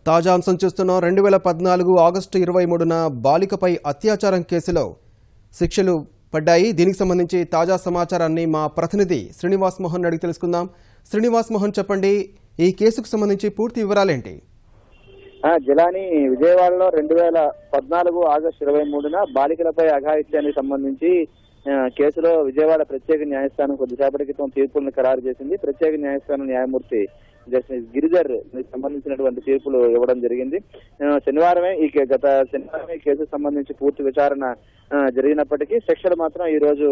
తాజా అంశం చూస్తున్న 2014 ఆగస్టు 23న బాలికపై అత్యాచారం కేసులో శిక్షలు పడ్డాయి. దీనికి సంబంధించి తాజా సమాచారాన్ని మా ప్రతినిధి శ్రీనివాస్ మోహన్ అడిగి తెలుసుకుందాం. శ్రీనివాస్ మోహన్, చెప్పండి, ఈ కేసుకు సంబంధించి పూర్తి వివరాలేంటి? జిలాని విజయవాడలో 2014 ఆగస్టు 23న బాలికలపై అఘాయిత్యానికి సంబంధించి కేసులో విజయవాడ ప్రత్యేక న్యాయస్థానం కొద్దిసేపటి క్రితం తీర్పులను ఖరారు చేసింది. ప్రత్యేక న్యాయస్థానం న్యాయమూర్తి జస్టిస్ గిరిధర్ సంబంధించినటువంటి తీర్పులు ఇవ్వడం జరిగింది. గత శనివారమే ఈ కేసుకు సంబంధించి పూర్తి విచారణ జరిగినప్పటికీ శిక్షలు మాత్రం ఈ రోజు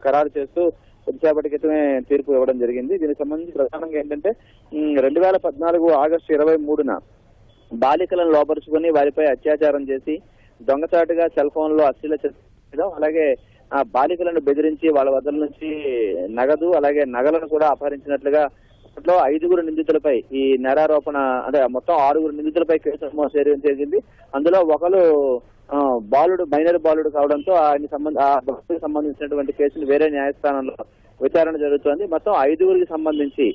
ఖరారు చేస్తూ కొద్దిసేపటి క్రితమే తీర్పు ఇవ్వడం జరిగింది. దీనికి సంబంధించి ప్రధానంగా ఏంటంటే 2014 ఆగస్టు 23న బాలికలను లోపరుచుకుని వారిపై అత్యాచారం చేసి దొంగచాటుగా సెల్ ఫోన్ లో అశ్లీల చిత్రం, అలాగే ఆ బాలికలను బెదిరించి వాళ్ళ వద్ద నుంచి నగదు అలాగే నగలను కూడా అపహరించినట్లుగా అప్పట్లో 5 నిందితులపై ఈ నేరారోపణ మొత్తం 6 నిందితులపై కేసు నమోదు చేసింది. అందులో ఒకరు మైనర్ బాలుడు కావడంతో ఆయన సంబంధించినటువంటి కేసును వేరే న్యాయస్థానంలో విచారణ జరుగుతోంది. మొత్తం 5 సంబంధించి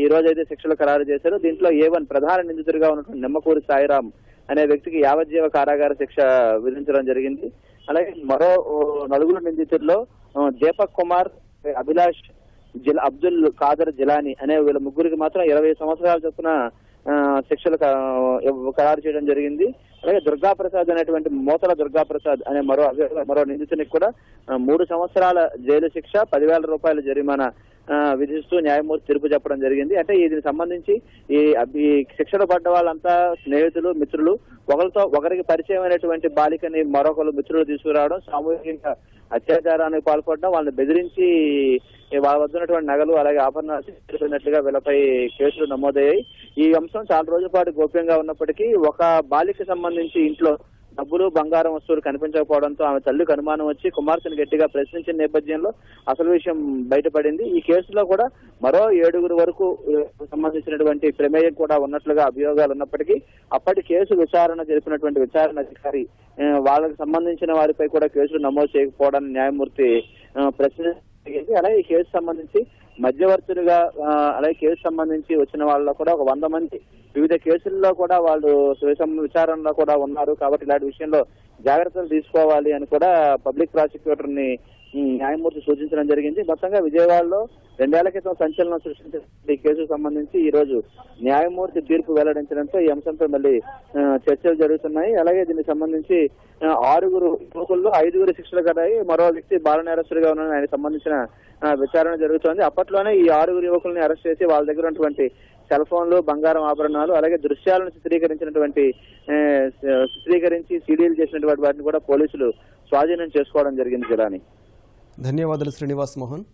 ఈ రోజు అయితే శిక్షలు ఖరారు చేశారు. దీంట్లో A1 ప్రధాన నిందితుడిగా ఉన్నటువంటి నిమ్మకూరి సాయిరాం అనే వ్యక్తికి యావజ్జీవ కారాగార శిక్ష విధించడం జరిగింది. అలాగే మరో 4 నిందితుల్లో దీపక్ కుమార్, అభిలాష్, అబ్దుల్ ఖాదర్ జిలానీ అనే వీళ్ళ ముగ్గురికి మాత్రం 20 సంవత్సరాల చొప్పున శిక్షలు ఖరారు చేయడం జరిగింది. అలాగే దుర్గాప్రసాద్ అనేటువంటి మోతల దుర్గాప్రసాద్ అనే మరో నిందితునికి కూడా 3 సంవత్సరాల జైలు శిక్ష, 10,000 రూపాయల జరిమానా విధిస్తూ న్యాయమూర్తి తీర్పు చెప్పడం జరిగింది. అంటే దీనికి సంబంధించి ఈ శిక్షలు పడ్డ వాళ్ళంతా స్నేహితులు, మిత్రులు, ఒకరికి పరిచయమైనటువంటి బాలికని మరొకరు మిత్రులు తీసుకురావడం, సామూహికంగా అత్యాచారానికి పాల్పడడం, వాళ్ళని బెదిరించి వాళ్ళ వద్ద ఉన్నటువంటి నగలు అలాగే ఆభరణాలు తీసుకున్నట్లుగా వీళ్ళపై కేసులు నమోదయ్యాయి. ఈ అంశం చాలా రోజుల పాటు గోప్యంగా ఉన్నప్పటికీ ఒక బాలిక సంబంధించి ఇంట్లో డబ్బులు, బంగారం వస్తువులు కనిపించకపోవడంతో ఆమె తల్లికి అనుమానం వచ్చి కుమార్తెను గట్టిగా ప్రశ్నించిన నేపథ్యంలో అసలు విషయం బయటపడింది. ఈ కేసులో కూడా మరో 7 వరకు సంబంధించినటువంటి ప్రమేయం కూడా ఉన్నట్లుగా అభియోగాలు ఉన్నప్పటికీ అప్పటి కేసు విచారణ జరిపినటువంటి విచారణ అధికారి వాళ్ళకి సంబంధించిన వారిపై కూడా కేసులు నమోదు చేయకపోవడాన్ని న్యాయమూర్తి ప్రశ్నించింది. అలాగే ఈ కేసు సంబంధించి మధ్యవర్తులుగా అలాగే కేసు సంబంధించి వచ్చిన వాళ్ళలో కూడా ఒక 100 మంది వివిధ కేసుల్లో కూడా వాళ్ళు విచారణలో కూడా ఉన్నారు. కాబట్టి ఇలాంటి విషయంలో జాగ్రత్తలు తీసుకోవాలి అని కూడా పబ్లిక్ ప్రాసిక్యూటర్ ని న్యాయమూర్తి సూచించడం జరిగింది. మొత్తంగా విజయవాడలో 2 ఏళ్ల క్రితం సంచలనం సృష్టించిన ఈ కేసుకు సంబంధించి ఈ రోజు న్యాయమూర్తి తీర్పు వెల్లడించడంతో ఈ అంశంపై మళ్ళీ చర్చలు జరుగుతున్నాయి. అలాగే దీనికి సంబంధించి 6 యువకుల్లో 5 శిక్షలు కట్టాయి. మరో వ్యక్తి బాల నేరస్తుడిగా ఉన్న ఆయన సంబంధించిన విచారణ జరుగుతోంది. అప్పట్లోనే ఈ 6 యువకుల్ని అరెస్ట్ చేసి వాళ్ళ దగ్గర ఉన్నటువంటి సెల్ ఫోన్లు, బంగారం ఆభరణాలు అలాగే దృశ్యాలను చిత్రీకరించి సీడీలు చేసినటువంటి వాటిని కూడా పోలీసులు స్వాధీనం చేసుకోవడం జరిగింది. జిలాని, ధన్యవాదాలు శ్రీనివాస్ మోహన్.